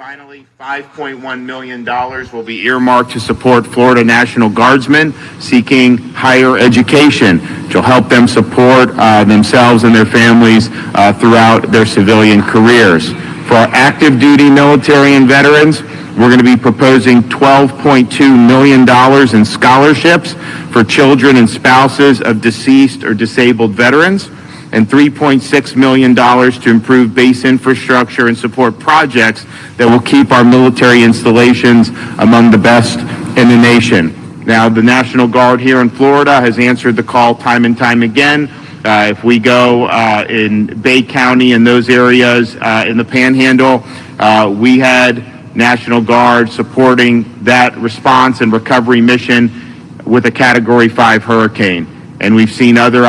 finally, $5.1 million will be earmarked to support Florida National Guardsmen seeking higher education, which will help them support themselves and their families throughout their civilian careers. For our active duty military and veterans, we're going to be proposing $12.2 million in scholarships for children and spouses of deceased or disabled veterans, and $3.6 million to improve base infrastructure and support projects that will keep our military installations among the best in the nation. Now, the National Guard here in Florida has answered the call time and time again. If we go in Bay County and those areas in the Panhandle, we had National Guard supporting that response and recovery mission with a Category 5 hurricane. And we've seen other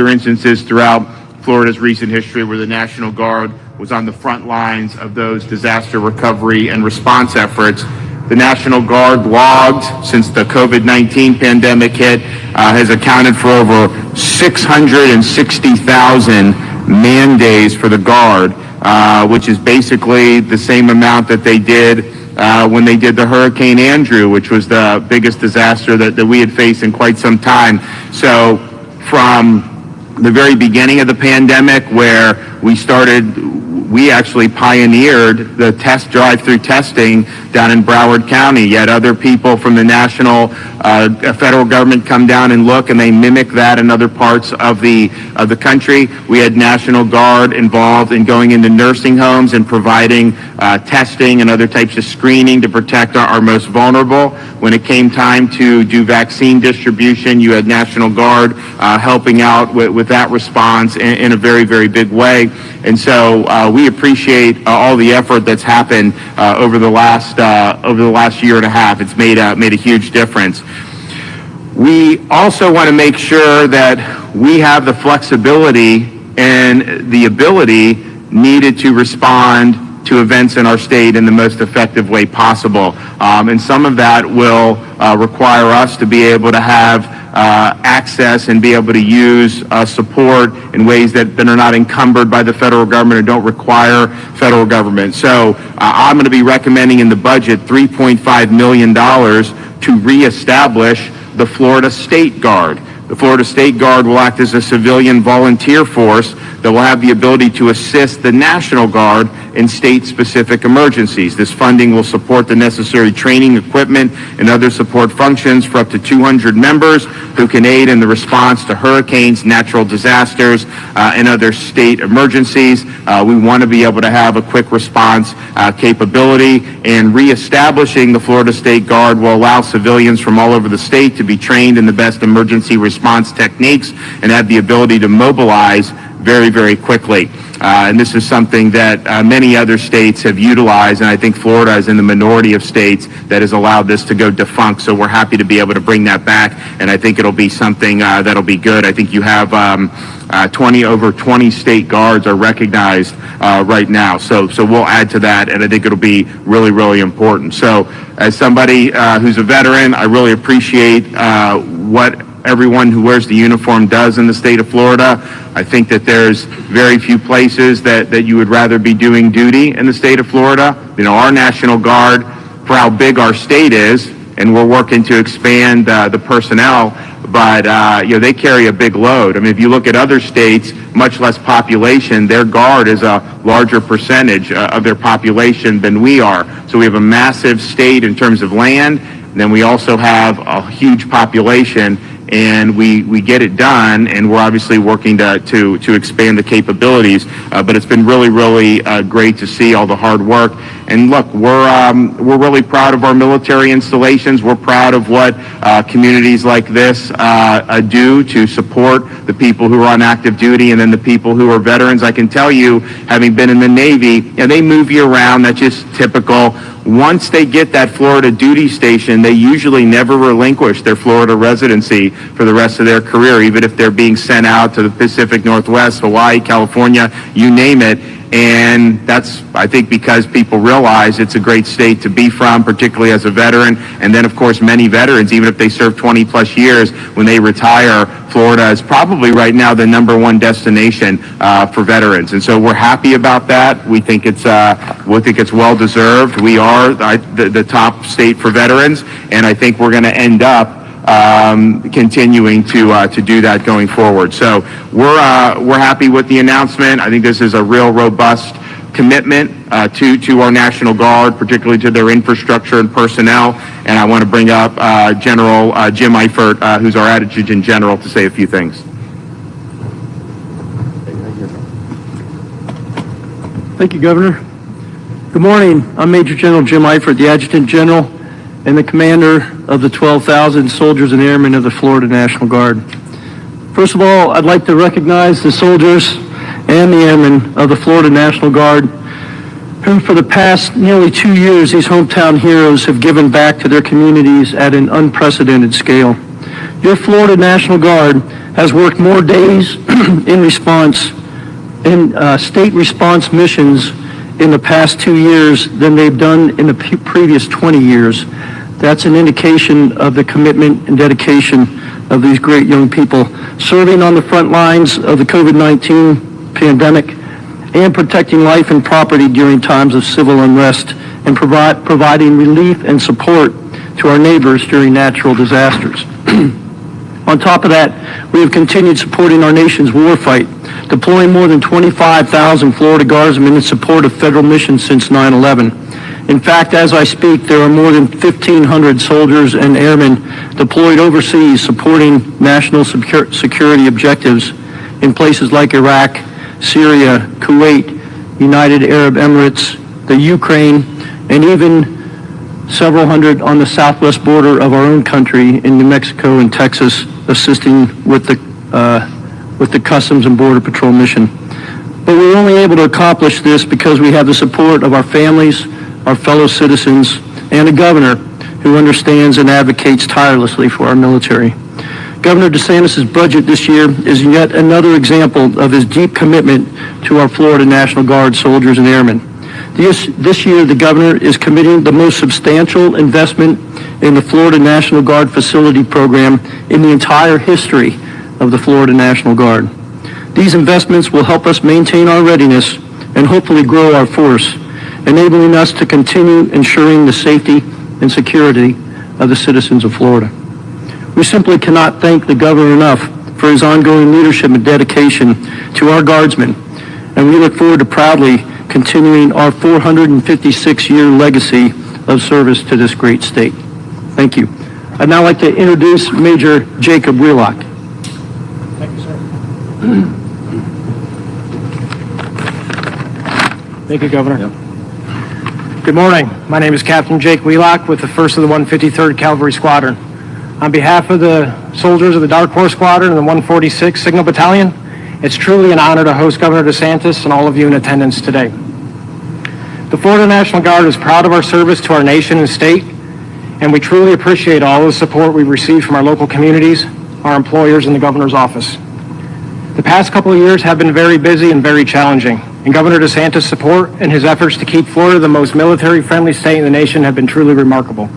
instances throughout Florida's recent history where the National Guard was on the front lines of those disaster recovery and response efforts. The National Guard logged, since the COVID-19 pandemic hit, has accounted for over 660,000 man days for the Guard, which is basically the same amount that they did when they did the Hurricane Andrew, which was the biggest disaster that we had faced in quite some time. So from the very beginning of the pandemic, where we actually pioneered the drive-through testing down in Broward County. Yet other people from the national federal government come down and look, and they mimic that in other parts of the country. We had National Guard involved in going into nursing homes and providing testing and other types of screening to protect our most vulnerable. When it came time to do vaccine distribution, you had National Guard helping out with that response in a very, very big way. And so we appreciate all the effort that's happened over the last year and a half. It's made a huge difference. We also want to make sure that we have the flexibility and the ability needed to respond to events in our state in the most effective way possible. And some of that will require us to be able to have access and be able to use support in ways that are not encumbered by the federal government or don't require federal government. So I'm going to be recommending in the budget $3.5 million to reestablish the Florida State Guard. The Florida State Guard will act as a civilian volunteer force that will have the ability to assist the National Guard in state-specific emergencies. This funding will support the necessary training, equipment, and other support functions for up to 200 members who can aid in the response to hurricanes, natural disasters, and other state emergencies. We want to be able to have a quick response capability, and reestablishing the Florida State Guard will allow civilians from all over the state to be trained in the best emergency response techniques and have the ability to mobilize very, very quickly. And this is something that many other states have utilized, and I think Florida is in the minority of states that has allowed this to go defunct. So we're happy to be able to bring that back, and I think it'll be something that'll be good. I think you have over 20 state guards are recognized right now. So we'll add to that, and I think it'll be really, really important. So as somebody who's a veteran, I really appreciate what everyone who wears the uniform does in the state of Florida. I think that there's very few places that you would rather be doing duty in the state of Florida. You know, our National Guard, for how big our state is, and we're working to expand the personnel, but they carry a big load. I mean, if you look at other states, much less population, their Guard is a larger percentage of their population than we are. So we have a massive state in terms of land, and then we also have a huge population, and we get it done, and we're obviously working to expand the capabilities. But it's been really, really great to see all the hard work. And look, we're really proud of our military installations. We're proud of what communities like this do to support the people who are on active duty and then the people who are veterans. I can tell you, having been in the Navy, they move you around. That's just typical. Once they get that Florida duty station, they usually never relinquish their Florida residency for the rest of their career, even if they're being sent out to the Pacific Northwest, Hawaii, California, you name it. And that's, I think, because people realize it's a great state to be from, particularly as a veteran. And then, of course, many veterans, even if they serve 20 plus years, when they retire, Florida is probably right now the #1 destination for veterans, and so we're happy about that. We think it's well deserved. We are the top state for veterans, and I think we're going to end up continuing to do that going forward. So we're happy with the announcement. I think this is a real robust commitment to our National Guard, particularly to their infrastructure and personnel. And I want to bring up General Jim Eifert, who's our Adjutant General, to say a few things. Thank you, Governor. Good morning. I'm Major General Jim Eifert, the Adjutant General and the Commander of the 12,000 Soldiers and Airmen of the Florida National Guard. First of all, I'd like to recognize the soldiers and the airmen of the Florida National Guard, who for the past nearly 2 years, these hometown heroes have given back to their communities at an unprecedented scale. Your Florida National Guard has worked more days in state response missions in the past 2 years than they've done in the previous 20 years. That's an indication of the commitment and dedication of these great young people serving on the front lines of the COVID-19 pandemic and protecting life and property during times of civil unrest and providing relief and support to our neighbors during natural disasters. On top of that, we have continued supporting our nation's war fight, deploying more than 25,000 Florida Guardsmen in support of federal missions since 9/11. In fact, as I speak, there are more than 1,500 soldiers and airmen deployed overseas supporting national security objectives in places like Iraq, Syria, Kuwait, United Arab Emirates, the Ukraine, and even several hundred on the southwest border of our own country in New Mexico and Texas, assisting with the Customs and Border Patrol mission. But we're only able to accomplish this because we have the support of our families, our fellow citizens, and a governor who understands and advocates tirelessly for our military. Governor DeSantis' budget this year is yet another example of his deep commitment to our Florida National Guard soldiers and airmen. This year, the governor is committing the most substantial investment in the Florida National Guard facility program in the entire history of the Florida National Guard. These investments will help us maintain our readiness and hopefully grow our force, enabling us to continue ensuring the safety and security of the citizens of Florida. We simply cannot thank the governor enough for his ongoing leadership and dedication to our Guardsmen, and we look forward to proudly continuing our 456-year legacy of service to this great state. Thank you. I'd now like to introduce Major Jacob Wheelock. Thank you, sir. Thank you, Governor. Yep. Good morning. My name is Captain Jake Wheelock with the 1st of the 153rd Cavalry Squadron. On behalf of the soldiers of the Dark Horse Squadron and the 146th Signal Battalion, it's truly an honor to host Governor DeSantis and all of you in attendance today. The Florida National Guard is proud of our service to our nation and state, and we truly appreciate all the support we've received from our local communities, our employers, and the governor's office. The past couple of years have been very busy and very challenging, and Governor DeSantis' support and his efforts to keep Florida the most military-friendly state in the nation have been truly remarkable.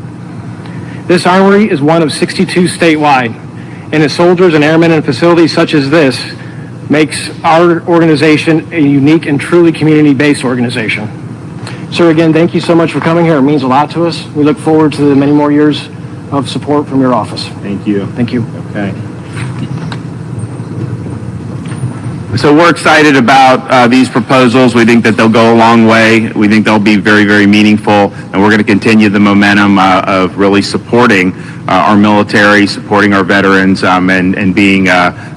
This armory is one of 62 statewide, and its soldiers and airmen and facilities such as this makes our organization a unique and truly community-based organization. Sir, again, thank you so much for coming here. It means a lot to us. We look forward to the many more years of support from your office. Thank you. Thank you. Okay. So we're excited about these proposals. We think that they'll go a long way. We think they'll be very, very meaningful, and we're going to continue the momentum of really supporting our military, supporting our veterans, and being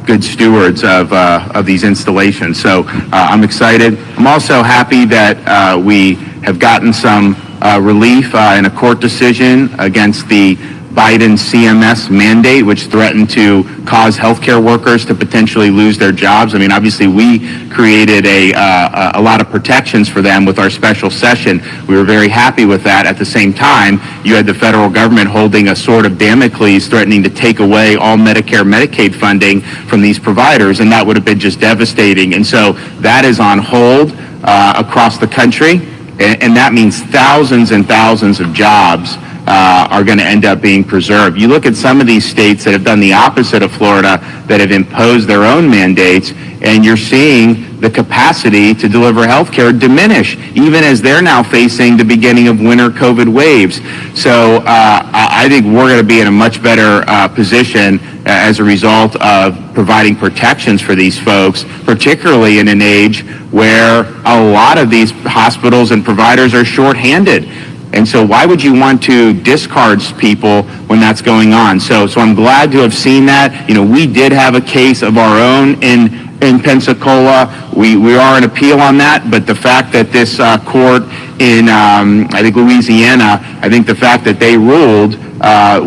good stewards of these installations. So I'm excited. I'm also happy that we have gotten some relief in a court decision against the Biden CMS mandate, which threatened to cause healthcare workers to potentially lose their jobs. I mean, obviously, we created a lot of protections for them with our special session. We were very happy with that. At the same time, you had the federal government holding a sword of Damocles, threatening to take away all Medicare, Medicaid funding from these providers, and that would have been just devastating. And so that is on hold across the country, and that means thousands and thousands of jobs are going to end up being preserved. You look at some of these states that have done the opposite of Florida, that have imposed their own mandates, and you're seeing the capacity to deliver health care diminish, even as they're now facing the beginning of winter COVID waves. So I think we're going to be in a much better position as a result of providing protections for these folks, particularly in an age where a lot of these hospitals and providers are shorthanded. And so why would you want to discard people when that's going on? So I'm glad to have seen that. You know, we did have a case of our own in Pensacola. We are in appeal on that, but the fact that this court in, I think, Louisiana, I think the fact that they ruled,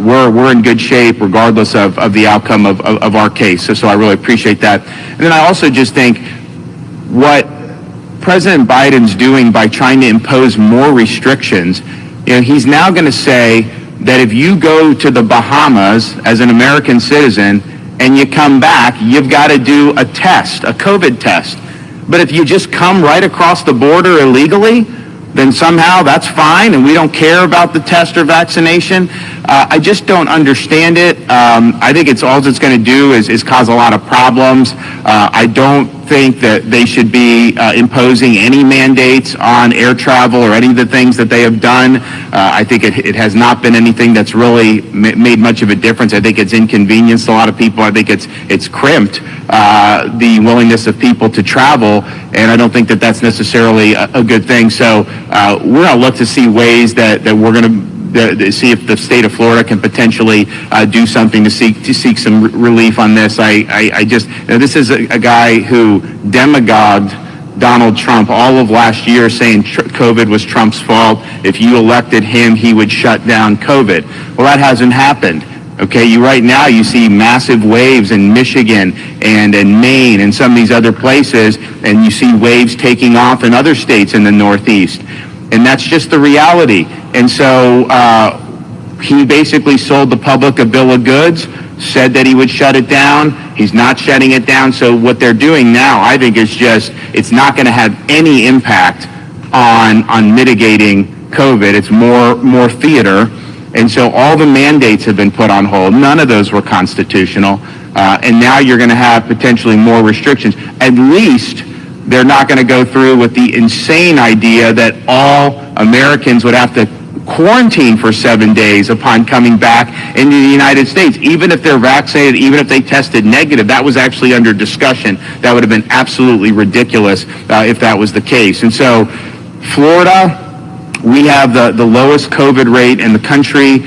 we're in good shape regardless of the outcome of our case. So I really appreciate that. And then I also just think what President Biden's doing by trying to impose more restrictions, you know, he's now going to say that if you go to the Bahamas as an American citizen and you come back, you've got to do a test, a COVID test. But if you just come right across the border illegally, then somehow that's fine and we don't care about the test or vaccination. I just don't understand it. I think it's going to do is cause a lot of problems. I don't think that they should be imposing any mandates on air travel or any of the things that they have done. I think it has not been anything that's really made much of a difference. I think it's inconvenienced a lot of people. I think it's crimped the willingness of people to travel, and I don't think that that's necessarily a good thing. So we're going to look to see ways that we're going to see if the state of Florida can potentially do something to seek some relief on this. I just, you know, this is a guy who demagogued Donald Trump all of last year, saying COVID was Trump's fault. If you elected him, he would shut down COVID. Well, that hasn't happened. Okay, right now you see massive waves in Michigan and in Maine and some of these other places, and you see waves taking off in other states in the Northeast. And that's just the reality. And so he basically sold the public a bill of goods, said that he would shut it down. He's not shutting it down. So what they're doing now, I think, is just, it's not going to have any impact on mitigating COVID. It's more theater. And so all the mandates have been put on hold. None of those were constitutional. And now you're going to have potentially more restrictions. At least they're not going to go through with the insane idea that all Americans would have to quarantine for 7 days upon coming back into the United States. Even if they're vaccinated, even if they tested negative, that was actually under discussion. That would have been absolutely ridiculous if that was the case. And so Florida, we have the lowest COVID rate in the country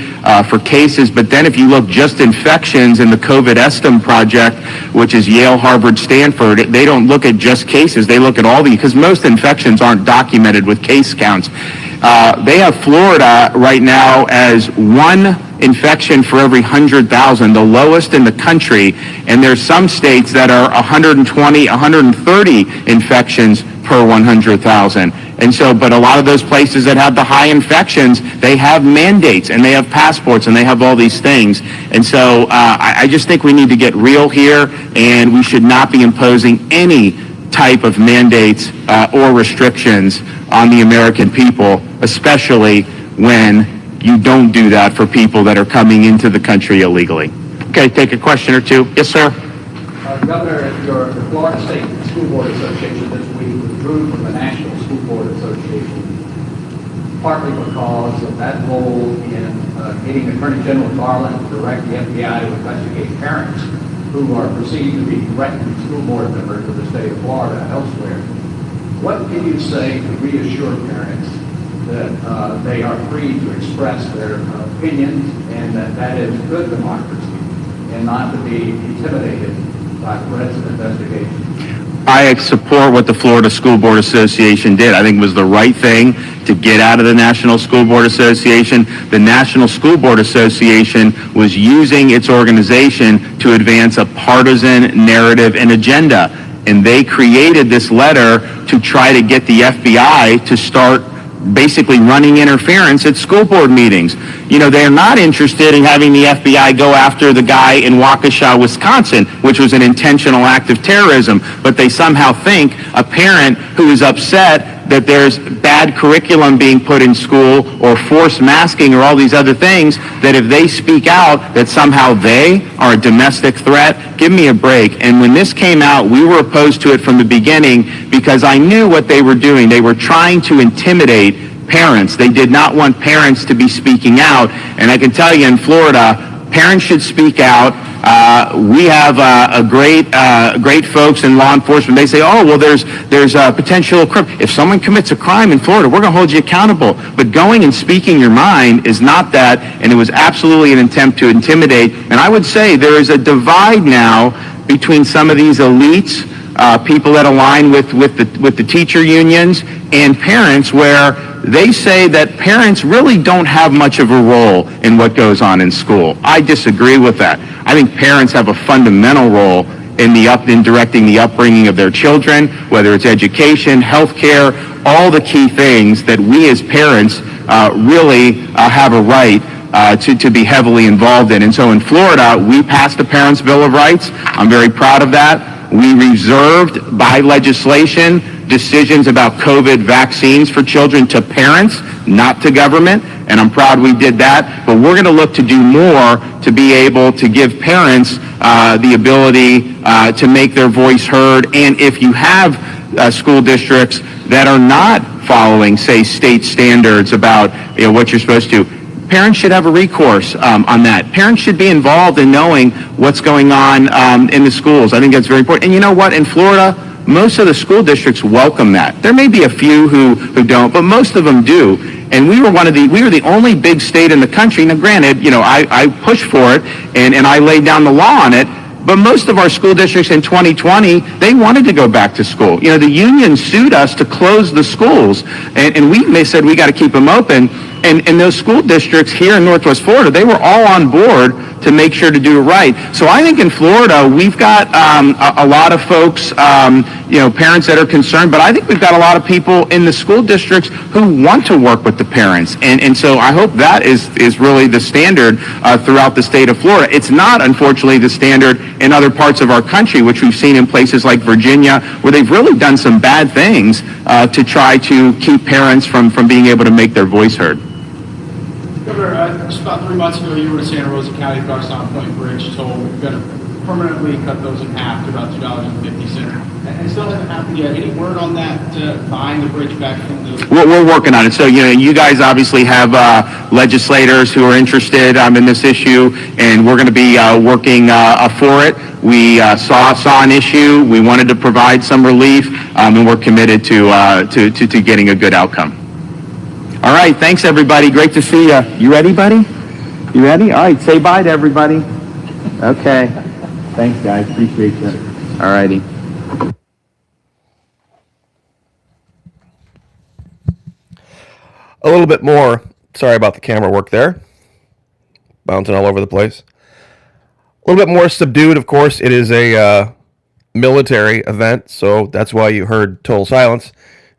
for cases, but then if you look just infections in the COVID Estim project, which is Yale, Harvard, Stanford, they don't look at just cases, they look at all because most infections aren't documented with case counts. They have Florida right now as one infection for every 100,000, the lowest in the country, and there's some states that are 120, 130 infections per 100,000. And so, but a lot of those places that have the high infections, they have mandates and they have passports and they have all these things. And so I just think we need to get real here, and we should not be imposing any type of mandates or restrictions on the American people, especially when you don't do that for people that are coming into the country illegally. Okay, take a question or two. Yes, sir. Governor, the Florida State School Board Association this week withdrew from the National School Board Association, partly because of that role in getting Attorney General Garland to direct the FBI to investigate parents who are perceived to be threatening school board members of the state of Florida and elsewhere. What can you say to reassure parents that they are free to express their opinions and that is good democracy and not to be intimidated by threats of investigation? I support what the Florida School Board Association did. I think it was the right thing to get out of the National School Board Association. The National School Board Association was using its organization to advance a partisan narrative and agenda. And they created this letter to try to get the FBI to start basically running interference at school board meetings. You know, they're not interested in having the FBI go after the guy in Waukesha, Wisconsin, which was an intentional act of terrorism, but they somehow think a parent who is upset that there's bad curriculum being put in school or forced masking or all these other things, that if they speak out, that somehow they are a domestic threat. Give me a break. And when this came out, we were opposed to it from the beginning because I knew what they were doing. They were trying to intimidate parents. They did not want parents to be speaking out. And I can tell you, in Florida, parents should speak out. We have great folks in law enforcement. They say, oh, well, there's a potential crime. If someone commits a crime in Florida, we're going to hold you accountable. But going and speaking your mind is not that, and it was absolutely an attempt to intimidate. And I would say there is a divide now between some of these elites, people that align with the teacher unions, and parents, where they say that parents really don't have much of a role in what goes on in school. I disagree with that. I think parents have a fundamental role in directing the upbringing of their children, whether it's education, healthcare, all the key things that we as parents really have a right to be heavily involved in. And so in Florida, we passed the Parents' Bill of Rights. I'm very proud of that. We reserved by legislation decisions about COVID vaccines for children to parents, not to government, and I'm proud we did that. But we're going to look to do more to be able to give parents the ability to make their voice heard. And if you have school districts that are not following, say, state standards about what you're supposed to, parents should have a recourse on that. Parents should be involved in knowing what's going on in the schools. I think that's very important. And you know what? In Florida, most of the school districts welcome that. There may be a few who don't, but most of them do. And we were the only big state in the country. Now, granted, I pushed for it and I laid down the law on it. But most of our school districts in 2020, they wanted to go back to school. The union sued us to close the schools, and they said we got to keep them open. And those school districts here in Northwest Florida, they were all on board to make sure to do it right. So I think in Florida, we've got a lot of folks, parents that are concerned, but I think we've got a lot of people in the school districts who want to work with the parents. And so I hope that is really the standard throughout the state of Florida. It's not, unfortunately, the standard in other parts of our country, which we've seen in places like Virginia, where they've really done some bad things to try to keep parents from being able to make their voice heard. Governor, just about 3 months ago, you were in Santa Rosa County, Garcon Point Bridge, told we're going to permanently cut those in half to about $2.50. And still hasn't happened yet. Any word on that, buying the bridge back from the... We're working on it. So, you guys obviously have legislators who are interested in this issue, and we're going to be working for it. We saw an issue. We wanted to provide some relief, and we're committed to getting a good outcome. All right, thanks, everybody. Great to see you. You ready, buddy? You ready? All right, say bye to everybody. Okay. Thanks, guys. Appreciate you. All righty. A little bit more. Sorry about the camera work there. Bouncing all over the place. A little bit more subdued, of course. It is a military event, so that's why you heard total silence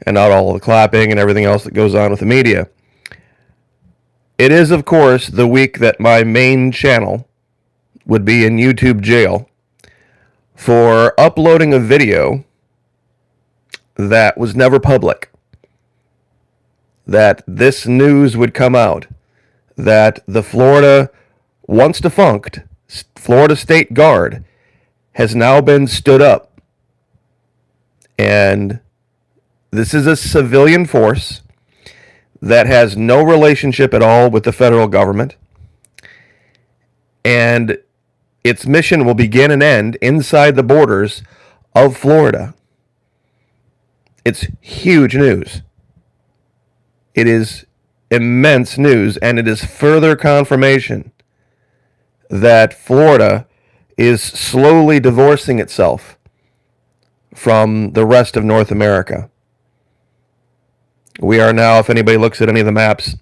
and not all the clapping and everything else that goes on with the media. It is, of course, the week that my main channel would be in YouTube jail for uploading a video that was never public. That this news would come out. That the Florida, once defunct, Florida State Guard has now been stood up. And this is a civilian force that has no relationship at all with the federal government. And its mission will begin and end inside the borders of Florida. It's huge news. It is immense news, and it is further confirmation that Florida is slowly divorcing itself from the rest of North America. We are now, if anybody looks at any of the maps,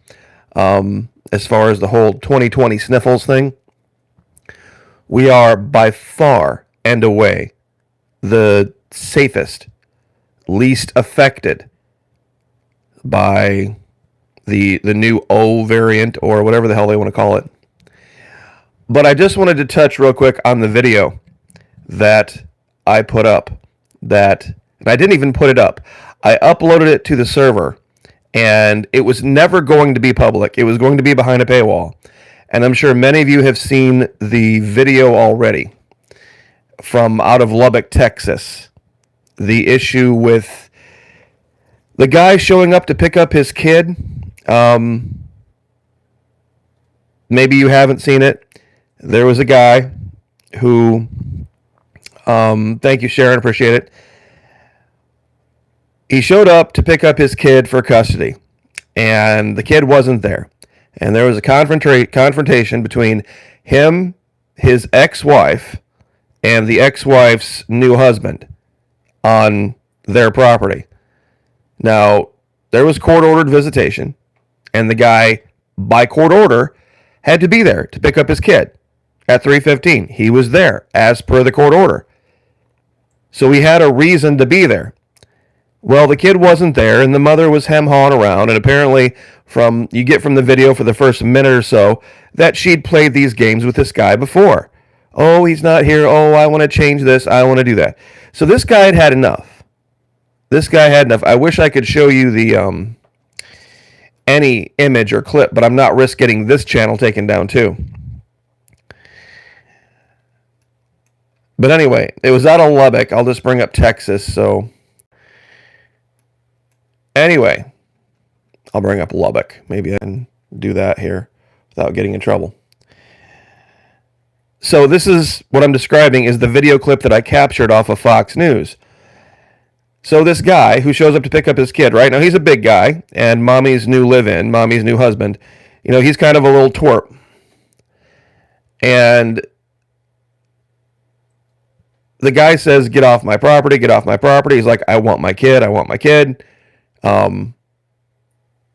as far as the whole 2020 sniffles thing, we are by far and away the safest, least affected by the new O variant or whatever the hell they want to call it. But I just wanted to touch real quick on the video that I put up that And I didn't even put it up. I uploaded it to the server, and it was never going to be public. It was going to be behind a paywall. And I'm sure many of you have seen the video already from out of Lubbock, Texas. The issue with the guy showing up to pick up his kid. Maybe you haven't seen it. There was a guy who, thank you, Sharon, appreciate it. He showed up to pick up his kid for custody, and the kid wasn't there. And there was a confrontation between him, his ex-wife, and the ex-wife's new husband on their property. Now, there was court-ordered visitation, and the guy, by court order, had to be there to pick up his kid at 3:15. He was there, as per the court order. So he had a reason to be there. Well, the kid wasn't there, and the mother was hem-hawing around, and apparently you get from the video for the first minute or so that she'd played these games with this guy before. Oh, he's not here. Oh, I want to change this. I want to do that. So this guy had enough. I wish I could show you the any image or clip, but I'm not risk getting this channel taken down too. But anyway, it was out of Lubbock. I'll just bring up Texas, so... Anyway, I'll bring up Lubbock. Maybe I can do that here without getting in trouble. So this is what I'm describing is the video clip that I captured off of Fox News. So this guy who shows up to pick up his kid, right? Now he's a big guy, and mommy's new live-in, mommy's new husband, he's kind of a little twerp. And the guy says, get off my property, get off my property. He's like, I want my kid, I want my kid.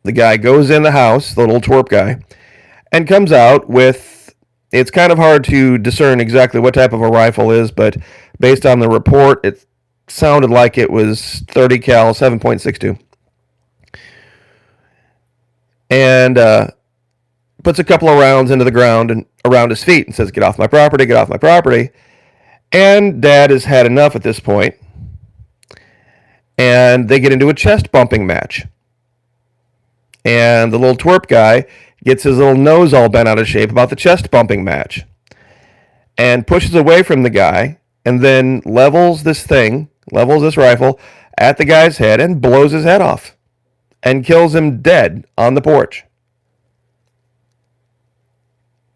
The guy goes in the house, the little twerp guy, and comes out with, it's kind of hard to discern exactly what type of a rifle is, but based on the report, it sounded like it was 30 cal 7.62. And puts a couple of rounds into the ground and around his feet and says, get off my property, get off my property. And Dad has had enough at this point. And they get into a chest bumping match. And the little twerp guy gets his little nose all bent out of shape about the chest bumping match. And pushes away from the guy and then levels this rifle at the guy's head and blows his head off. And kills him dead on the porch.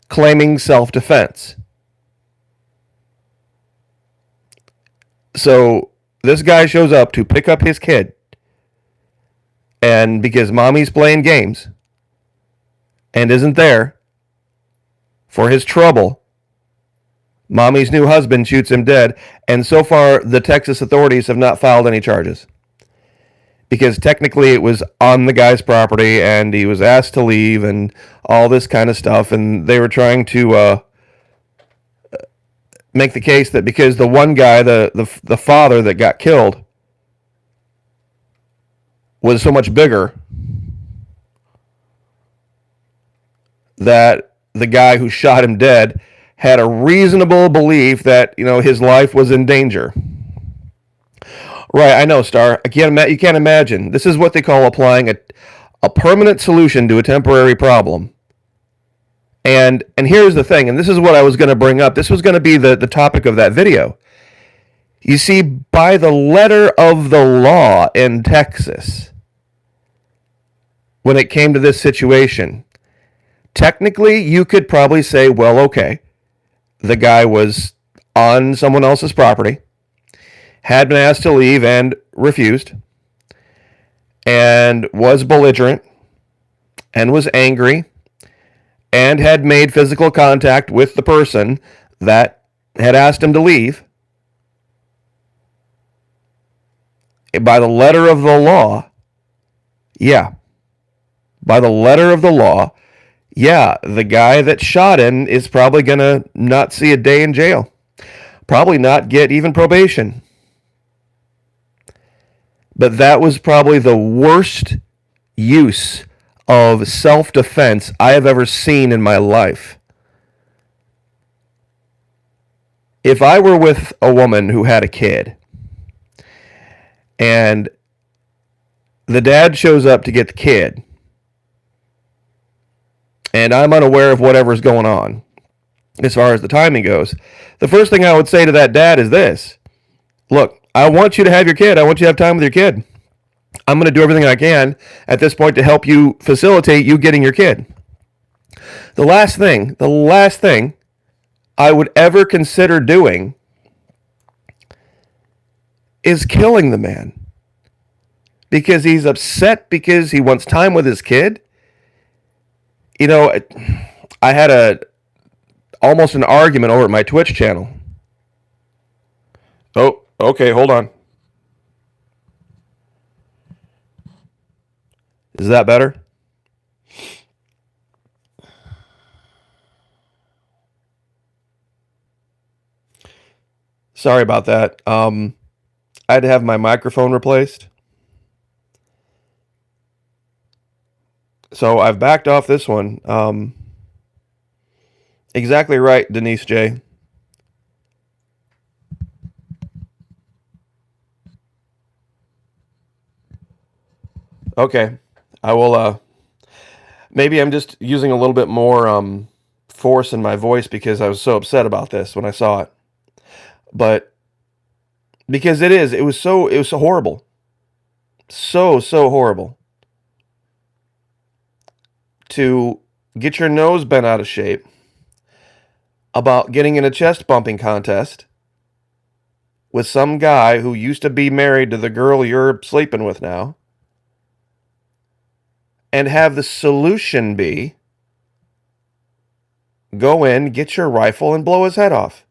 Claiming self-defense. So this guy shows up to pick up his kid. And because mommy's playing games and isn't there for his trouble, mommy's new husband shoots him dead. And so far, the Texas authorities have not filed any charges. Because technically it was on the guy's property and he was asked to leave and all this kind of stuff. And they were trying to make the case that because the one guy, the father that got killed, was so much bigger that the guy who shot him dead had a reasonable belief that, his life was in danger. Right, I know, Star. You can't imagine. This is what they call applying a permanent solution to a temporary problem. And here's the thing, and this is what I was going to bring up. This was going to be the topic of that video. You see, by the letter of the law in Texas, when it came to this situation, technically you could probably say, well, okay, the guy was on someone else's property, had been asked to leave and refused, and was belligerent, and was angry, and had made physical contact with the person that had asked him to leave. By the letter of the law, the guy that shot him is probably going to not see a day in jail. Probably not get even probation. But that was probably the worst use of self-defense I have ever seen in my life. If I were with a woman who had a kid, And the dad shows up to get the kid. And I'm unaware of whatever's going on as far as the timing goes. The first thing I would say to that dad is this. Look, I want you to have your kid. I want you to have time with your kid. I'm going to do everything I can at this point to help you facilitate you getting your kid. The last thing I would ever consider doing is killing the man. Because he's upset because he wants time with his kid. You know, I had almost an argument over at my Twitch channel. Oh, okay, hold on. Is that better? Sorry about that. I had to have my microphone replaced. So I've backed off this one. Exactly right, Denise J. Okay. I will, maybe I'm just using a little bit more force in my voice because I was so upset about this when I saw it. But because it was so horrible. So horrible. To get your nose bent out of shape about getting in a chest bumping contest with some guy who used to be married to the girl you're sleeping with now, and have the solution be go in, get your rifle, and blow his head off.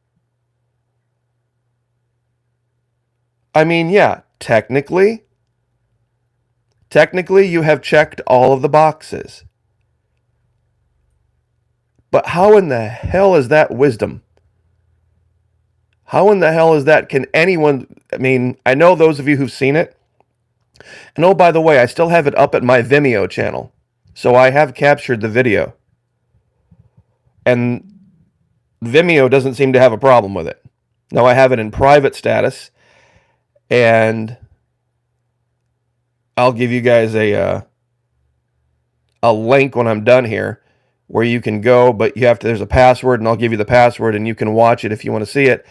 I mean, yeah, technically you have checked all of the boxes. But how in the hell is that wisdom? How in the hell is that? Can anyone, I mean, I know those of you who've seen it. And oh, by the way, I still have it up at my Vimeo channel. So I have captured the video. And Vimeo doesn't seem to have a problem with it. Now I have it in private status. And I'll give you guys a link when I'm done here where you can go, but there's a password, and I'll give you the password and you can watch it if you want to see it.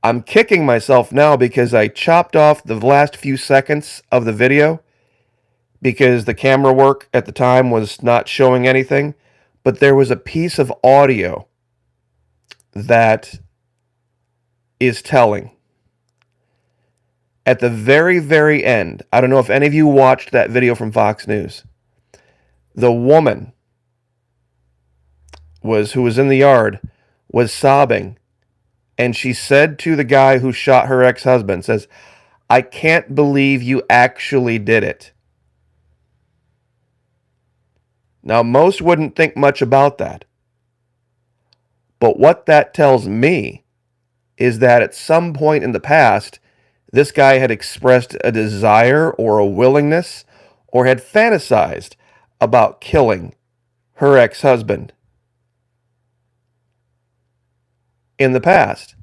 I'm kicking myself now because I chopped off the last few seconds of the video because the camera work at the time was not showing anything, but there was a piece of audio that is telling. At the very, very end, I don't know if any of you watched that video from Fox News. The woman who was in the yard was sobbing, and she said to the guy who shot her ex-husband, says, "I can't believe you actually did it." Now, most wouldn't think much about that. But what that tells me is that at some point in the past, this guy had expressed a desire or a willingness or had fantasized about killing her ex-husband in the past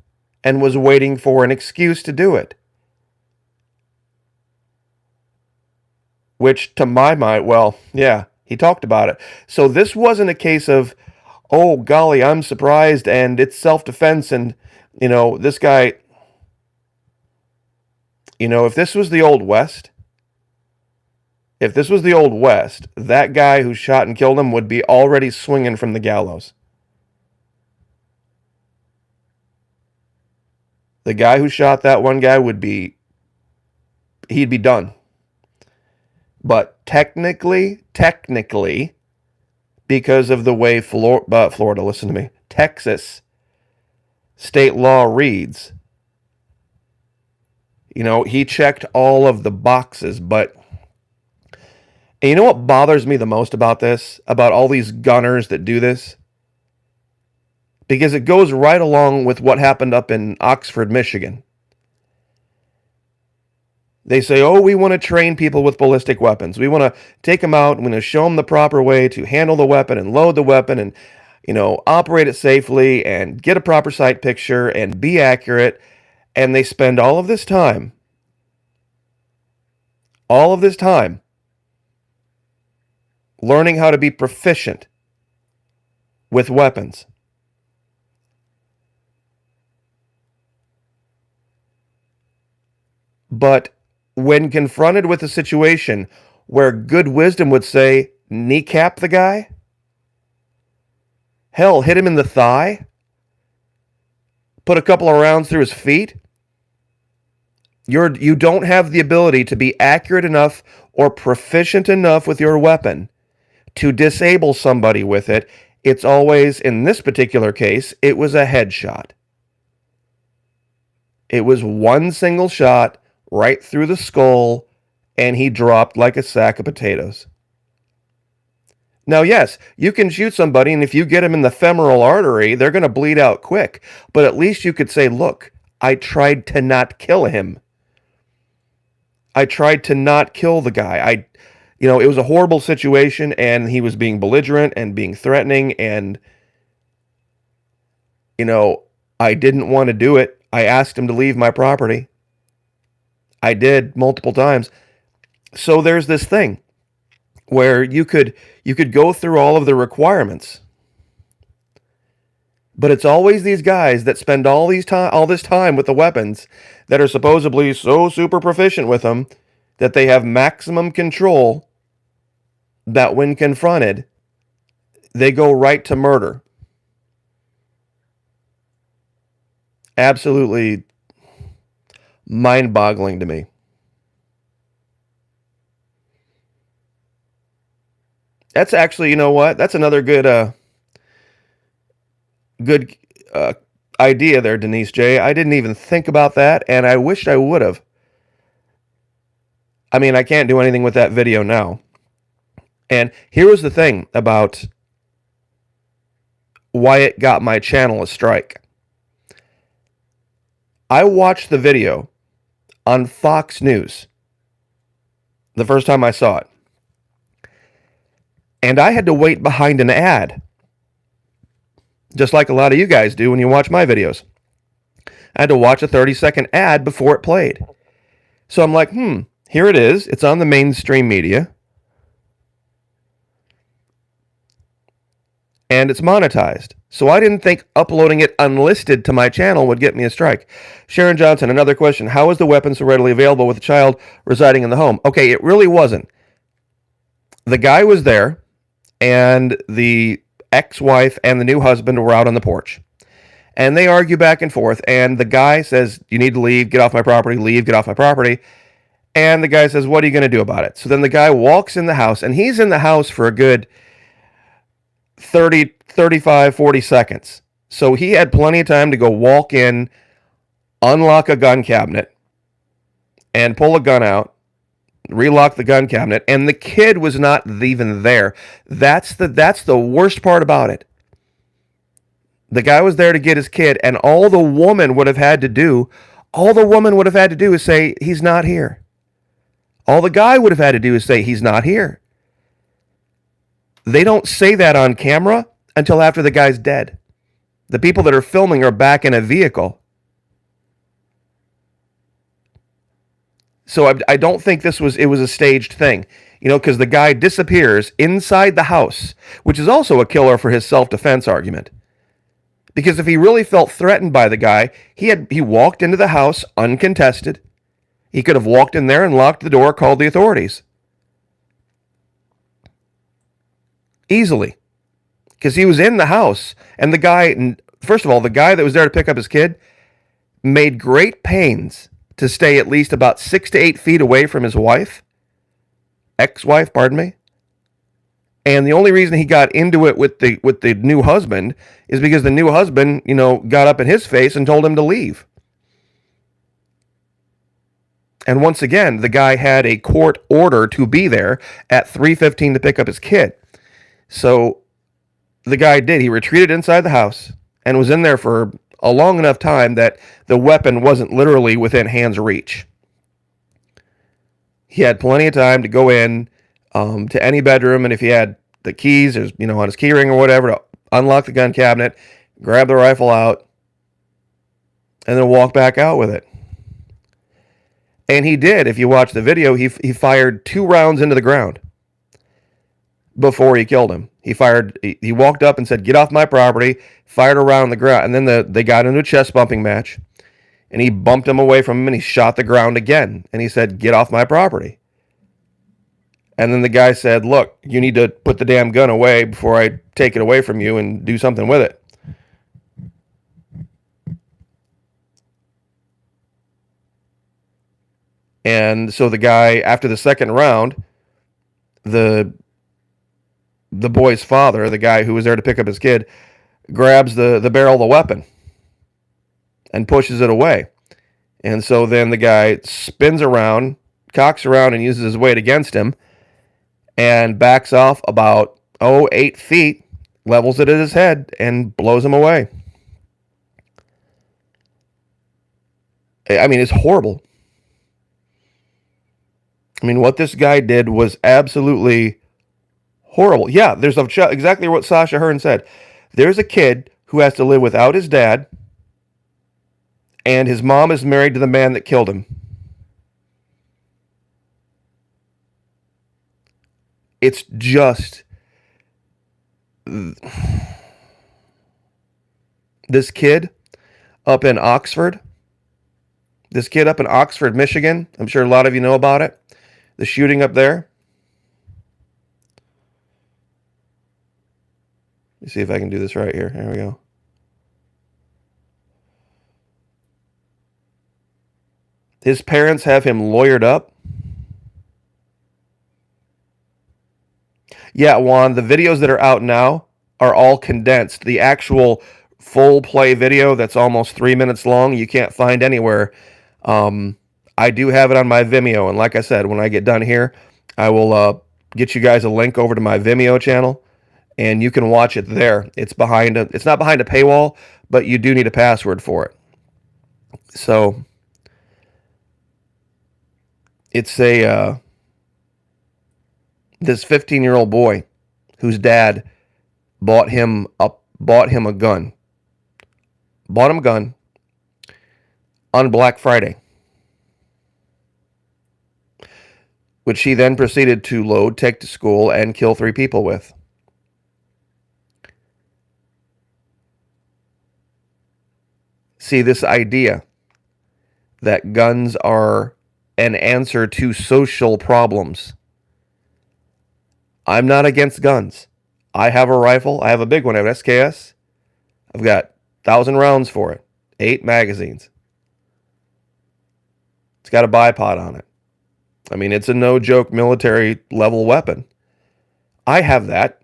and was waiting for an excuse to do it. Which, to my mind, well, yeah, he talked about it. So this wasn't a case of, oh, golly, I'm surprised and it's self-defense and, this guy, if this was the Old West, that guy who shot and killed him would be already swinging from the gallows. The guy who shot that one guy he'd be done. But technically, because of the way Florida, listen to me, Texas state law reads, he checked all of the boxes, but and you know what bothers me the most about this, about all these gunners that do this? Because it goes right along with what happened up in Oxford, Michigan. They say, oh, we want to train people with ballistic weapons. We want to take them out. We want to show them the proper way to handle the weapon and load the weapon and, operate it safely and get a proper sight picture and be accurate. And they spend all of this time all of this time learning how to be proficient with weapons. But when confronted with a situation where good wisdom would say, kneecap the guy, hell, hit him in the thigh, put a couple of rounds through his feet, you don't have the ability to be accurate enough or proficient enough with your weapon to disable somebody with it. It's always, in this particular case, it was a headshot. It was one single shot right through the skull, and he dropped like a sack of potatoes. Now, yes, you can shoot somebody, and if you get him in the femoral artery, they're going to bleed out quick. But at least you could say, look, I tried to not kill him. I tried to not kill the guy. It was a horrible situation, and he was being belligerent and being threatening, and, I didn't want to do it. I asked him to leave my property. I did multiple times. So there's this thing where you could go through all of the requirements, but it's always these guys that spend all this time with the weapons that are supposedly so super proficient with them that they have maximum control, that when confronted, they go right to murder. Absolutely mind-boggling to me. That's actually, you know what? That's another good idea there, Denise J. I didn't even think about that, and I wished I would have. I mean, I can't do anything with that video now. And here was the thing about why it got my channel a strike. I watched the video on Fox News the first time I saw it. And I had to wait behind an ad, just like a lot of you guys do when you watch my videos. I had to watch a 30-second ad before it played. So I'm like, here it is. It's on the mainstream media. And it's monetized. So I didn't think uploading it unlisted to my channel would get me a strike. Sharon Johnson, another question. How is the weapon so readily available with a child residing in the home? Okay, it really wasn't. The guy was there, and the ex-wife and the new husband were out on the porch. And they argue back and forth, and the guy says, you need to leave, get off my property, leave, get off my property. And the guy says, what are you going to do about it? So then the guy walks in the house, and he's in the house for a good 30, 35, 40 seconds. So he had plenty of time to go walk in, unlock a gun cabinet, and pull a gun out, relock the gun cabinet, and the kid was not even there. That's the worst part about it. The guy was there to get his kid, and all the woman would have had to do is say, he's not here. All the guy would have had to do is say, he's not here. They don't say that on camera until after the guy's dead. The people that are filming are back in a vehicle. So I don't think it was a staged thing, because the guy disappears inside the house, which is also a killer for his self-defense argument. Because if he really felt threatened by the guy, he walked into the house uncontested. He could have walked in there and locked the door, called the authorities. Easily. Because he was in the house, and the guy, first of all, the guy that was there to pick up his kid made great pains to stay at least about 6 to 8 feet away from his wife, ex-wife, pardon me. And the only reason he got into it with the new husband is because the new husband, got up in his face and told him to leave. And once again, the guy had a court order to be there at 3:15 to pick up his kid. So the guy did. He retreated inside the house and was in there for a long enough time that the weapon wasn't literally within hand's reach. He had plenty of time to go in to any bedroom, and if he had the keys, or on his key ring or whatever, to unlock the gun cabinet, grab the rifle out, and then walk back out with it. And he did. If you watch the video, he fired 2 rounds into the ground before he killed him. He walked up and said, "Get off my property," fired a round on the ground, and then they got into a chest bumping match, and he bumped him away from him, and he shot the ground again, and he said, "Get off my property." And then the guy said, "Look, you need to put the damn gun away before I take it away from you and do something with it." And so the guy, after the second round, the boy's father, the guy who was there to pick up his kid, grabs the barrel of the weapon and pushes it away. And so then the guy spins around, cocks around, and uses his weight against him and backs off about 8 feet, levels it at his head, and blows him away. I mean, it's horrible. I mean, what this guy did was absolutely horrible. Yeah, there's exactly what Sasha Hearn said. There's a kid who has to live without his dad, and his mom is married to the man that killed him. It's just this kid up in Oxford, Michigan. I'm sure a lot of you know about it. The shooting up there. Let me see if I can do this right here. There we go. His parents have him lawyered up. Yeah, Juan, the videos that are out now are all condensed. The actual full play video that's almost 3 minutes long, you can't find anywhere. I do have it on my Vimeo, and like I said, when I get done here, I will get you guys a link over to my Vimeo channel, and you can watch it there. It's not behind a paywall, but you do need a password for it. So it's this 15-year-old boy whose dad bought him a gun. Bought him a gun on Black Friday, which he then proceeded to load, take to school, and kill 3 people with. See, this idea that guns are an answer to social problems. I'm not against guns. I have a rifle. I have a big one. I have an SKS. I've got 1,000 rounds for it. 8 magazines. It's got a bipod on it. I mean, it's a no-joke military level weapon. I have that.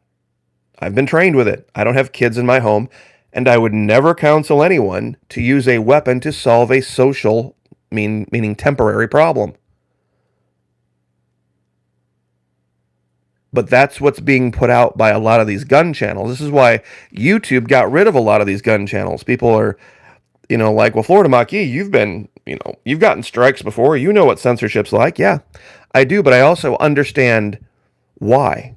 I've been trained with it. I don't have kids in my home, and I would never counsel anyone to use a weapon to solve a social, meaning temporary problem. But that's what's being put out by a lot of these gun channels. This is why YouTube got rid of a lot of these gun channels. People are, like, well, Florida Maquis, you've gotten strikes before. You know what censorship's like. Yeah, I do, but I also understand why.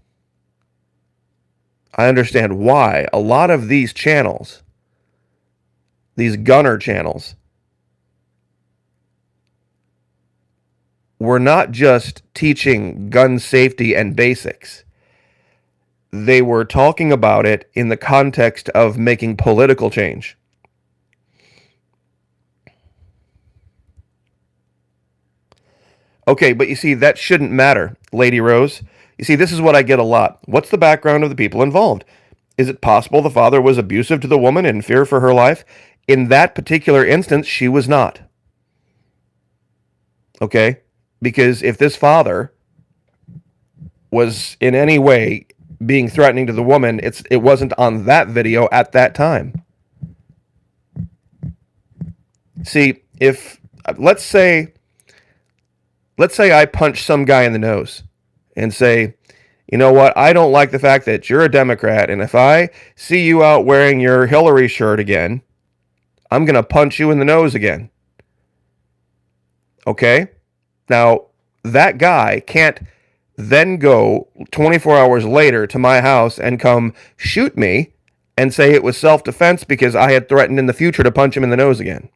I understand why a lot of these channels, these gunner channels, were not just teaching gun safety and basics. They were talking about it in the context of making political change. Okay, but you see, that shouldn't matter, Lady Rose. You see, this is what I get a lot. What's the background of the people involved? Is it possible the father was abusive to the woman in fear for her life? In that particular instance, she was not. Okay? Because if this father was in any way being threatening to the woman, it wasn't on that video at that time. See, if let's say I punch some guy in the nose and say, you know what, I don't like the fact that you're a Democrat, and if I see you out wearing your Hillary shirt again, I'm going to punch you in the nose again. Okay? Now, that guy can't then go 24 hours later to my house and come shoot me and say it was self-defense because I had threatened in the future to punch him in the nose again.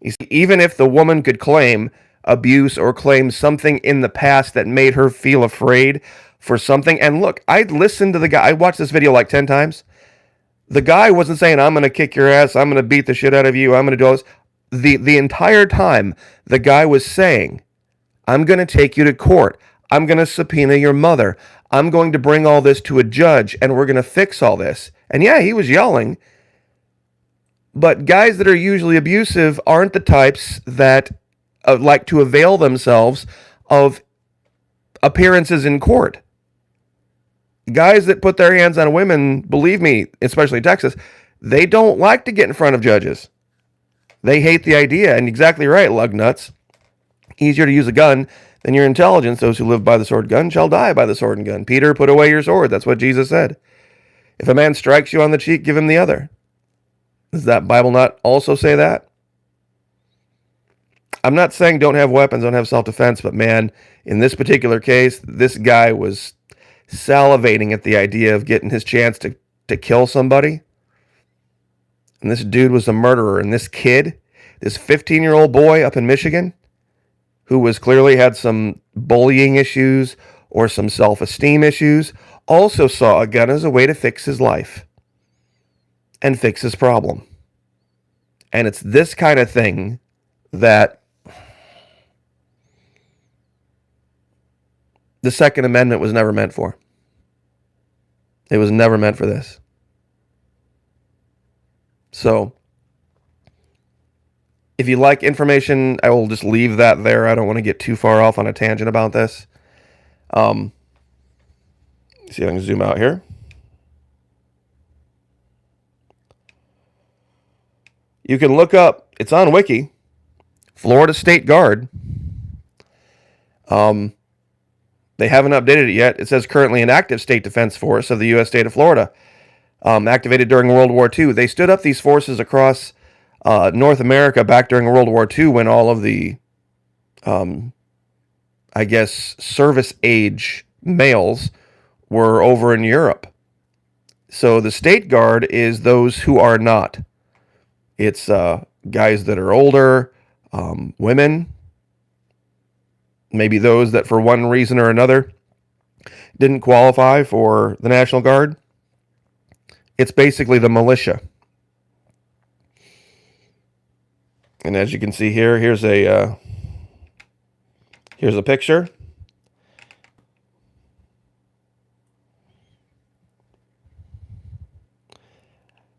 You see, even if the woman could claim abuse or claim something in the past that made her feel afraid for something, and look, I listened to the guy, I watched this video like 10 times. The guy wasn't saying, I'm going to kick your ass, I'm going to beat the shit out of you, I'm going to do all this. The entire time, the guy was saying, I'm going to take you to court. I'm going to subpoena your mother. I'm going to bring all this to a judge, and we're going to fix all this. And yeah, he was yelling. But guys that are usually abusive aren't the types that like to avail themselves of appearances in court. Guys that put their hands on women, believe me, especially Texas, they don't like to get in front of judges. They hate the idea, and exactly right, lug nuts. Easier to use a gun than your intelligence. Those who live by the sword and gun shall die by the sword and gun. Peter, put away your sword. That's what Jesus said. If a man strikes you on the cheek, give him the other. Does that Bible not also say that? I'm not saying don't have weapons, don't have self-defense, but man, in this particular case, this guy was salivating at the idea of getting his chance to kill somebody. And this dude was a murderer. And this kid, this 15-year-old boy up in Michigan, who was clearly had some bullying issues or some self-esteem issues, also saw a gun as a way to fix his life and fix his problem. And it's this kind of thing that the Second Amendment was never meant for. It was never meant for this. So, if you like information, I will just leave that there. I don't want to get too far off on a tangent about this. See if I can zoom out here. You can look up, it's on Wiki, Florida State Guard. They haven't updated it yet. It says currently an active state defense force of the U.S. state of Florida, activated during World War II. They stood up these forces across North America back during World War II when all of the, I guess, service age males were over in Europe. So the State Guard is those who are not. It's guys that are older, women, maybe those that for one reason or another didn't qualify for the National Guard. It's basically the militia. And as you can see here, here's a picture.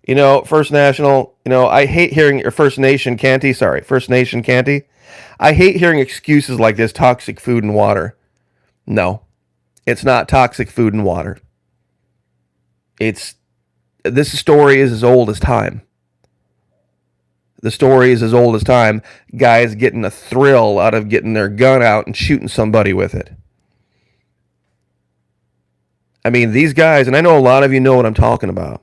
You know, First National, I hate hearing, or First Nation Canty. I hate hearing excuses like this, toxic food and water. No, it's not toxic food and water. This story is as old as time. The story is as old as time. Guys getting a thrill out of getting their gun out and shooting somebody with it. I mean, these guys, and I know a lot of you know what I'm talking about.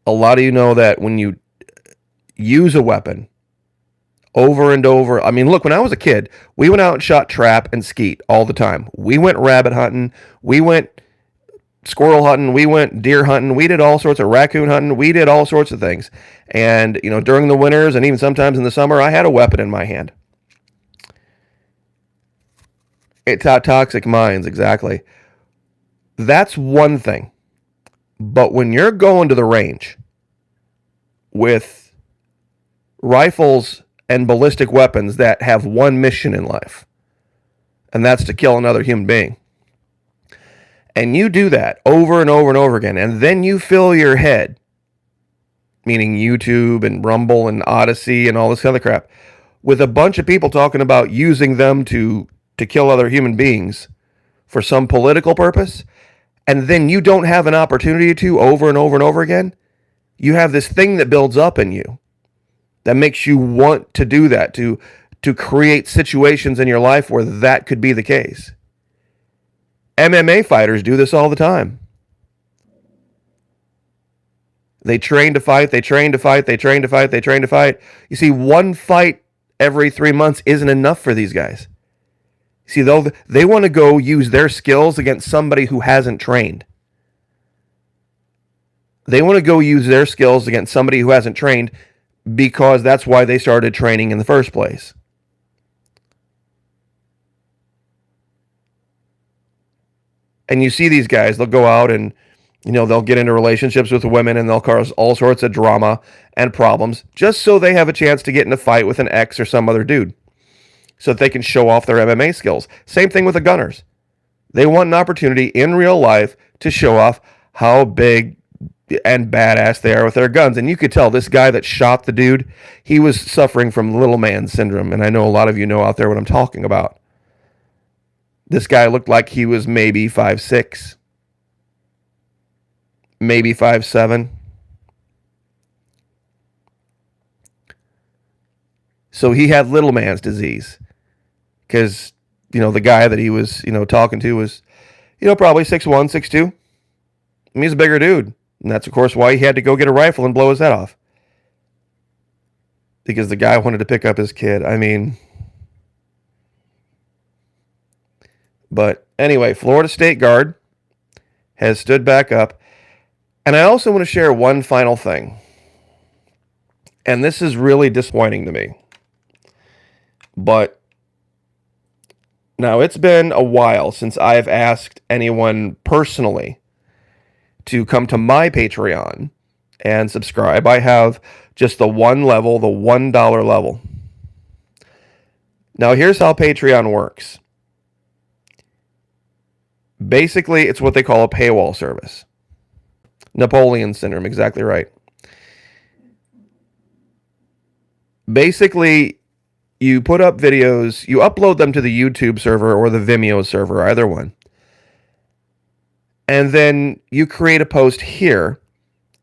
A lot of you know that when you use a weapon over and over. I mean, look, when I was a kid, we went out and shot trap and skeet all the time. We went rabbit hunting. We went squirrel hunting. We went deer hunting. We did all sorts of raccoon hunting. We did all sorts of things. And, during the winters and even sometimes in the summer, I had a weapon in my hand. It's toxic minds, exactly. That's one thing. But when you're going to the range with rifles and ballistic weapons that have one mission in life, and that's to kill another human being, and you do that over and over and over again, and then you fill your head, meaning YouTube and Rumble and Odyssey and all this other crap, with a bunch of people talking about using them to kill other human beings for some political purpose, and then you don't have an opportunity to over and over and over again, you have this thing that builds up in you that makes you want to do that, to create situations in your life where that could be the case. MMA fighters do this all the time. They train to fight, they train to fight, they train to fight, they train to fight. You see, one fight every 3 months isn't enough for these guys. See, they want to go use their skills against somebody who hasn't trained. They want to go use their skills against somebody who hasn't trained because that's why they started training in the first place. And you see these guys, they'll go out and, they'll get into relationships with women and they'll cause all sorts of drama and problems just so they have a chance to get in a fight with an ex or some other dude so that they can show off their MMA skills. Same thing with the gunners. They want an opportunity in real life to show off how big and badass they are with their guns. And you could tell this guy that shot the dude, he was suffering from little man syndrome. And I know a lot of you know out there what I'm talking about. This guy looked like he was maybe 5'6", maybe 5'7". So he had little man's disease because, the guy that he was, talking to was, probably 6'1", 6'2". I mean, he's a bigger dude. And that's, of course, why he had to go get a rifle and blow his head off. Because the guy wanted to pick up his kid. I mean... But anyway, Florida State Guard has stood back up. And I also want to share one final thing. And this is really disappointing to me. But now it's been a while since I've asked anyone personally to come to my Patreon and subscribe. I have just the one level, the $1 level. Now here's how Patreon works. Basically, it's what they call a paywall service. Napoleon syndrome, exactly right. Basically, you put up videos, you upload them to the YouTube server or the Vimeo server, either one. And then you create a post here,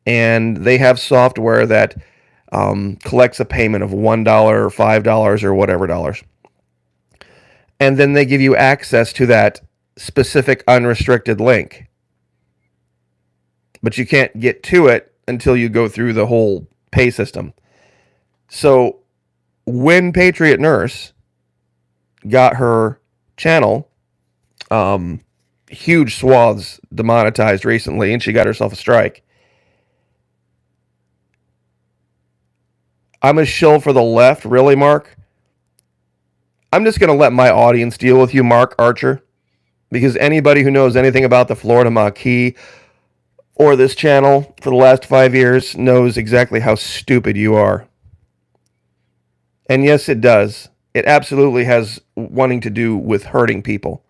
and they have software that collects a payment of $1 or $5 or whatever dollars. And then they give you access to that specific unrestricted link. But you can't get to it until you go through the whole pay system. So when Patriot Nurse got her channel, huge swaths demonetized recently, and she got herself a strike. I'm a shill for the left, really, Mark? I'm just going to let my audience deal with you, Mark Archer. Because anybody who knows anything about the Florida Maquis or this channel for the last 5 years knows exactly how stupid you are. And yes, it does. It absolutely has wanting to do with hurting people.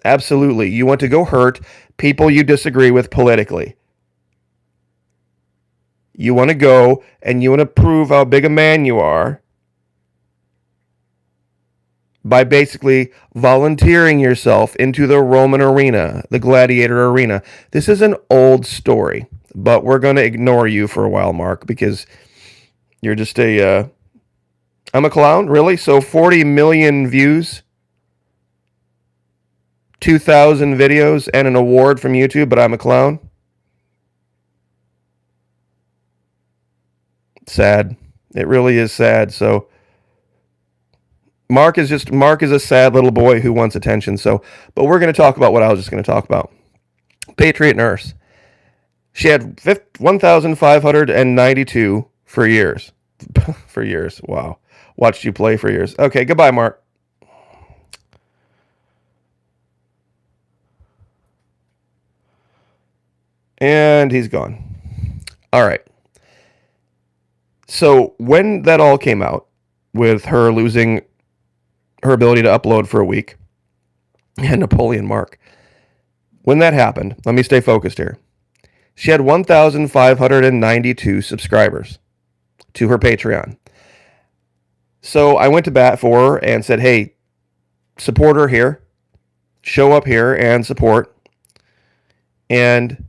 Absolutely. You want to go hurt people you disagree with politically. You want to go and you want to prove how big a man you are by basically volunteering yourself into the Roman arena, the gladiator arena. This is an old story, but we're going to ignore you for a while, Mark, because you're just I'm a clown? Really? So 40 million views, 2,000 videos, and an award from YouTube, but I'm a clown? Sad. It really is sad, so... Mark is a sad little boy who wants attention. But we're going to talk about what I was just going to talk about. Patriot Nurse. She had 1,592 for years. For years. Wow. Watched you play for years. Okay, goodbye, Mark. And he's gone. All right. So when that all came out, with her losing her ability to upload for a week, and Napoleon Mark. When that happened, let me stay focused here. She had 1,592 subscribers to her Patreon. So I went to bat for her and said, hey, support her here. Show up here and support. And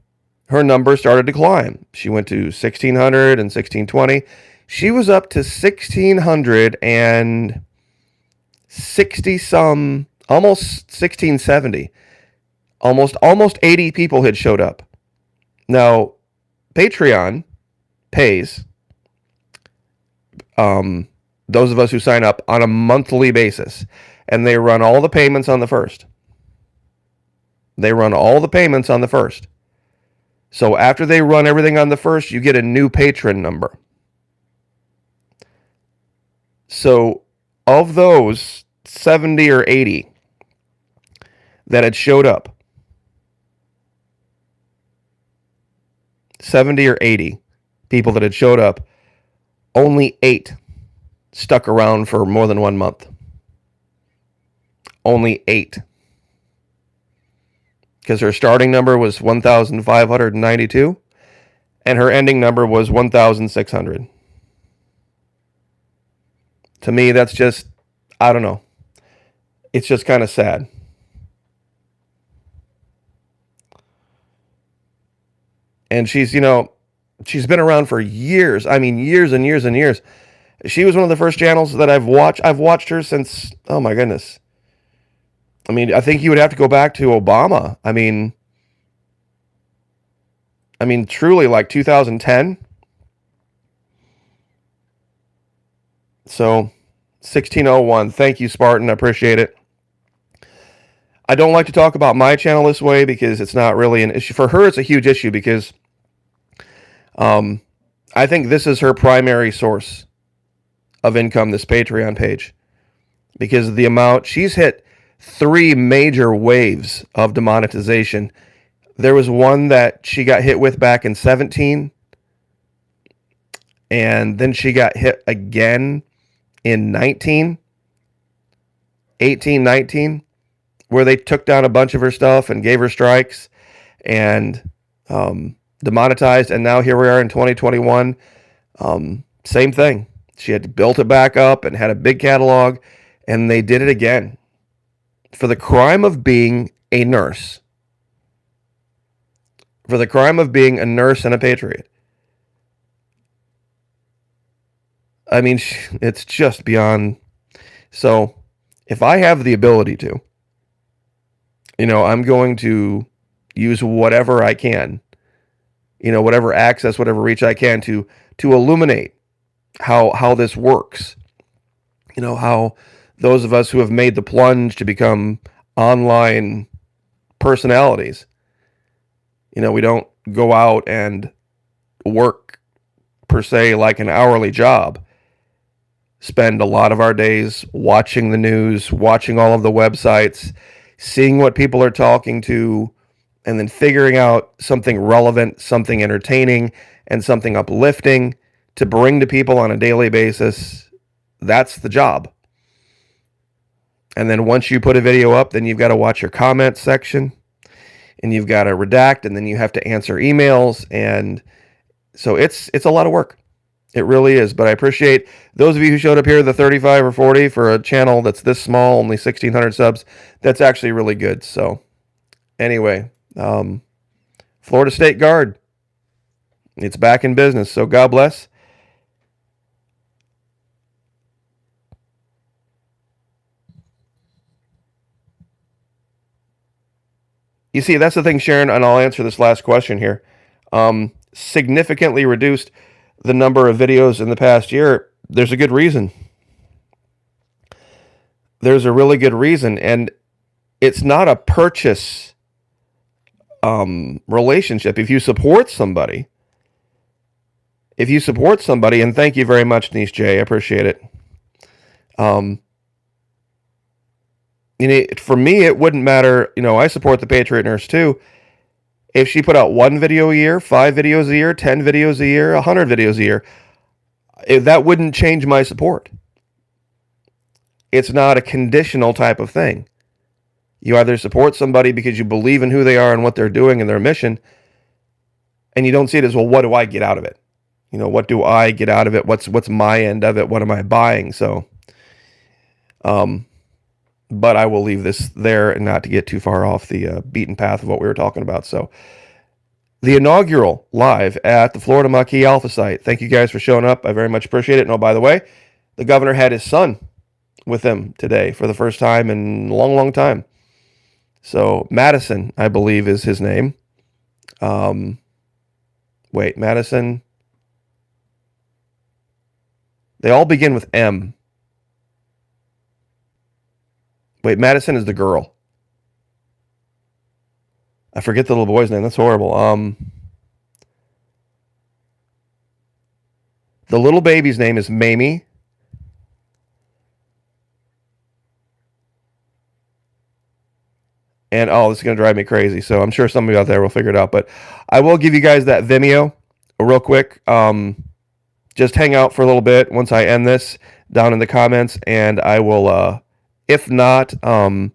her numbers started to climb. She went to 1,600 and 1,620. She was up to 1,660 some, almost 1,670. Almost 80 people had showed up. Now, Patreon pays those of us who sign up on a monthly basis, and they run all the payments on the first. So after they run everything on the first, you get a new patron number. So of those 70 or 80 that had showed up, 70 or 80 people that had showed up, only 8 stuck around for more than 1 month. Only 8. Because her starting number was 1,592 and her ending number was 1,600. To me, that's just, I don't know. It's just kind of sad. And she's been around for years. I mean, years and years and years. She was one of the first channels that I've watched. I've watched her since, oh my goodness. I mean, I think you would have to go back to Obama. I mean, truly like 2010. So, 1601. Thank you, Spartan. I appreciate it. I don't like to talk about my channel this way because it's not really an issue. For her, it's a huge issue because I think this is her primary source of income, this Patreon page. Because of the amount, she's hit 3 major waves of demonetization. There was one that she got hit with back in 17. And then she got hit again in 19, 18, 19, where they took down a bunch of her stuff and gave her strikes and demonetized. And now here we are in 2021. Same thing. She had built it back up and had a big catalog, and they did it again for the crime of being a nurse. For the crime of being a nurse and a patriot. I mean, it's just beyond. So, if I have the ability to, I'm going to use whatever I can, whatever access, whatever reach I can to illuminate how this works. How those of us who have made the plunge to become online personalities, we don't go out and work per se like an hourly job. Spend a lot of our days watching the news, watching all of the websites, seeing what people are talking to, and then figuring out something relevant, something entertaining, and something uplifting to bring to people on a daily basis. That's the job. And then once you put a video up, then you've got to watch your comments section, and you've got to redact, and then you have to answer emails, and so it's a lot of work. It really is, but I appreciate those of you who showed up here, the 35 or 40 for a channel that's this small, only 1,600 subs. That's actually really good. So anyway, Florida State Guard, it's back in business. So God bless. You see, that's the thing, Sharon, and I'll answer this last question here. Significantly reduced the number of videos in the past year. There's a good reason. There's a really good reason, and it's not a purchase relationship. If you support somebody, and thank you very much, Niche J, I appreciate it. For me, it wouldn't matter. I support the Patriot Nurse too. If she put out 1 video a year, 5 videos a year, 10 videos a year, 100 videos a year, that wouldn't change my support. It's not a conditional type of thing. You either support somebody because you believe in who they are and what they're doing and their mission, and you don't see it as, well, what do I get out of it? What do I get out of it? What's my end of it? What am I buying? So, but I will leave this there and not to get too far off the beaten path of what we were talking about. So, the inaugural live at the Florida Maquis Alpha site. Thank you guys for showing up. I very much appreciate it. And by the way, the governor had his son with him today for the first time in a long, long time. So, Madison, I believe, is his name. Madison. They all begin with M. Madison is the girl. I forget the little boy's name. That's horrible. The little baby's name is Mamie. And oh, this is going to drive me crazy. So I'm sure somebody out there will figure it out. But I will give you guys that Vimeo real quick. Just hang out for a little bit once I end this down in the comments, and I will, if not, well,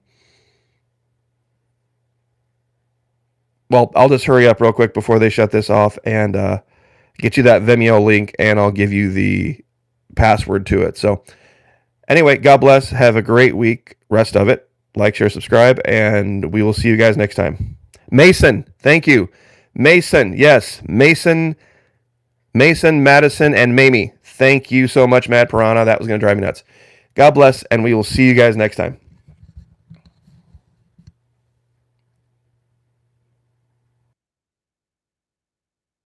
I'll just hurry up real quick before they shut this off and get you that Vimeo link, and I'll give you the password to it. So anyway, God bless. Have a great week. Rest of it. Like, share, subscribe, and we will see you guys next time. Mason, thank you. Mason, yes. Mason, Madison, and Mamie. Thank you so much, Mad Piranha. That was going to drive me nuts. God bless, and we will see you guys next time.